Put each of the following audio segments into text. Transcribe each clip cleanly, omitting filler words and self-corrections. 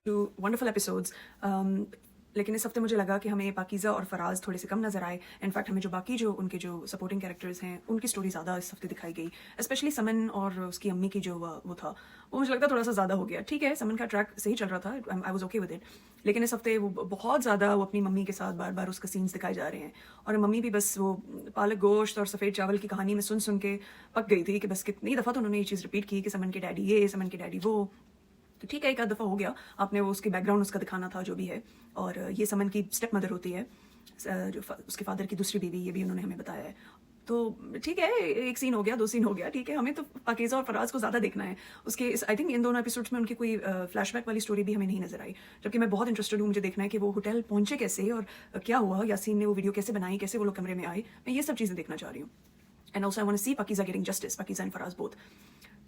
to wonderful episodes. लेकिन इस हफ्ते मुझे लगा कि हमें पाकीज़ा और फराज थोड़े से कम नज़र आए. इनफैक्ट हमें जो बाकी जो उनके जो सपोर्टिंग कैरेक्टर्स हैं उनकी स्टोरी ज़्यादा इस हफ्ते दिखाई गई. स्पेशली समन और उसकी अम्मी की जो वो था वो मुझे लगता है थोड़ा सा ज़्यादा हो गया. ठीक है, समन का ट्रैक सही चल रहा था, I was okay with it. लेकिन इस हफ्ते वो बहुत ज़्यादा वो अपनी मम्मी के साथ बार बार उसका सीन्स दिखाए जा रहे हैं. और मम्मी भी बस वो पालक गोश्त और सफ़ेद चावल की कहानी में सुन सुन के पक गई थी कि बस कितनी दफ़ा तो उन्होंने ये चीज़ रिपीट की कि समन के डैडी ये, समन के डैडी वो. तो ठीक है, एक आध दफ़ा हो गया, आपने वो उसकी बैकग्राउंड उसका दिखाना था जो भी है. और ये समन की स्टेप मदर होती है, जो उसके फादर की दूसरी बीवी, ये भी उन्होंने हमें बताया है. तो ठीक है, एक सीन हो गया, दो सीन हो गया, ठीक है. हमें तो पाकीज़ा और फराज को ज़्यादा देखना है. उसके आई थिंक इन दोनों एपिसोड्स में उनकी कोई फ्लैशबैक वाली स्टोरी भी हमें नहीं नजर आई. जबकि मैं बहुत इंटरेस्टेड हूँ, मुझे देखना है कि वो होटल पहुंचे कैसे और क्या हुआ, यासीन ने वो वीडियो कैसे बनाई, कैसे वो लोग कमरे में आए. मैं ये सब चीज़ें देखना चाह रही हूँ. And also I want to see Pakeeza getting justice, Pakeeza and Faraz both.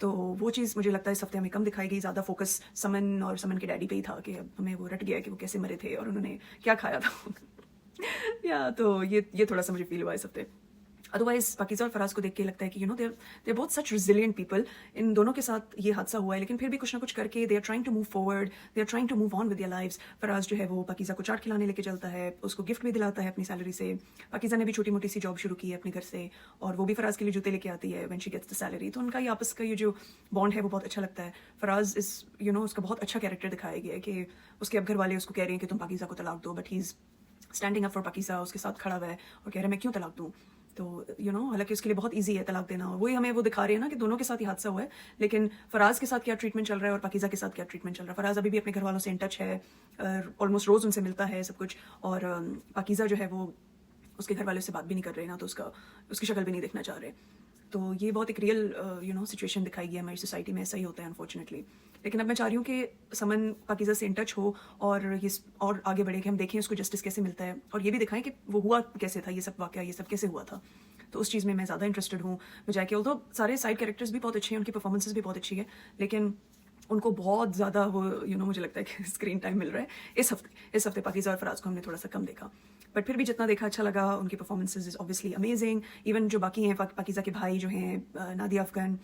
तो वो चीज़ मुझे लगता है इस हफ्ते हमें कम दिखाई गई. ज़्यादा फोकस समन और समन के डैडी पे ही था कि हमें वो रट गया कि वो कैसे मरे थे और उन्होंने क्या खाया था. या तो ये थोड़ा सा मुझे फील हुआ इस हफ्ते. अदरवाइज पाकीज़ा और फराज को देख के लगता है कि यू नो देर बहुत सच रिजिलियंट पीपल. इन दोनों के साथ ये हादसा हुआ है लेकिन फिर भी कुछ ना कुछ करके they are trying to move forward, they are trying to move on with their lives. Faraz जो है वो पाकीज़ा को चाट खिलाने लेके चलता है, उसको गिफ्ट भी दिलाता है अपनी सैलरी से. पाकीज़ा ने भी छोटी मोटी सी जॉब शुरू की है अपने घर से और वो भी फराज के लिए जूते लेके आती है when she gets the salary. तो उनका ये आपस का ये जो बॉन्ड है वो बहुत अच्छा लगता है. फराज इस यू नो उसका बहुत अच्छा कैरेक्टर दिखाया गया है कि उसके अब घर वाले उसको कह रहे हैं कि तुम पाकीज़ा को तलाक दो, but he is standing up for Pakeezah, उसके साथ खड़ा हुआ है और कह रहा है मैं क्यों तलाक दूँ. तो यू नो हालांकि उसके लिए बहुत इजी है तलाक देना. और वही हमें वो दिखा रहे हैं ना कि दोनों के साथ ही हादसा हुआ है, लेकिन फराज के साथ क्या ट्रीटमेंट चल रहा है और पाकीज़ा के साथ क्या ट्रीटमेंट चल रहा है. फराज अभी भी अपने घर वालों से इन टच है, ऑलमोस्ट रोज़ उनसे मिलता है सब कुछ. और पाकीज़ा जो है वो उसके घर वालों से बात भी नहीं कर रहे ना, तो उसकी शक्ल भी नहीं देखना चाह रहे. तो ये बहुत एक रियल यू नो सिचुएशन दिखाई गई है हमारी सोसाइटी में. ऐसा ही होता है अनफॉर्चुनेटली. लेकिन अब मैं चाह रही हूँ कि समन पाकीज़ा से इन टच हो और ये और आगे बढ़े कि हम देखें उसको जस्टिस कैसे मिलता है और ये भी दिखाएं कि वो हुआ कैसे था, ये सब वाक़या ये सब कैसे हुआ था. तो उस चीज़ में मैं ज़्यादा इंटरेस्टेड हूँ बजाय कि तो सारे साइड कैरेक्टर्स भी बहुत अच्छे हैं, उनकी परफॉर्मेंसेस भी बहुत अच्छी है, लेकिन उनको बहुत ज़्यादा वो यू नो मुझे लगता है कि स्क्रीन टाइम मिल रहा है इस हफ्ते पाकीज़ा और फराज को हमने थोड़ा सा कम देखा. बट फिर भी जितना देखा अच्छा लगा. उनकी performances is obviously amazing. Even जो बाकी हैं पाकीज़ा के भाई जो हैं नादिया अफगान,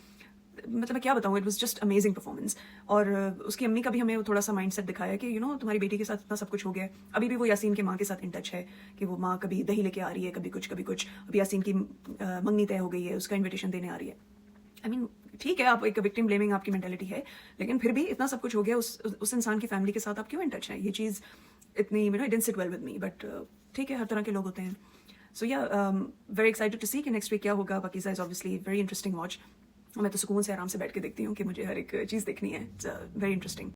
मतलब मैं क्या बताऊँ, it was just amazing performance. और उसकी अम्मी का भी हमें थोड़ा सा माइंड सेट दिखाया कि यू नो तुम्हारी बेटी के साथ इतना सब कुछ हो गया है. अभी भी वो यासीन के माँ के साथ इन टच है कि वो माँ कभी दही लेके आ रही है, कभी कुछ कभी कुछ. अभी यासीन की मंगनी तय हो गई है, उसका इन्विटेशन देने आ रही है. आई मीन ठीक है, आप एक विक्टिम ब्लेमिंग आपकी मेंटालिटी है, लेकिन फिर भी इतना सब कुछ हो गया, उस इंसान की फैमिली के साथ आप क्यों इन टच हैं. ये चीज़ इतनी you know it didn't sit well with me. But ठीक है, हर तरह के लोग होते हैं. सो या वेरी एक्साइटेड टू सी कि नेक्स्ट वीक क्या होगा. Pakeezah is obviously very interesting watch. मैं तो सुकून से आराम से बैठ के देखती हूँ कि मुझे हर एक चीज़ देखनी है. It's very interesting.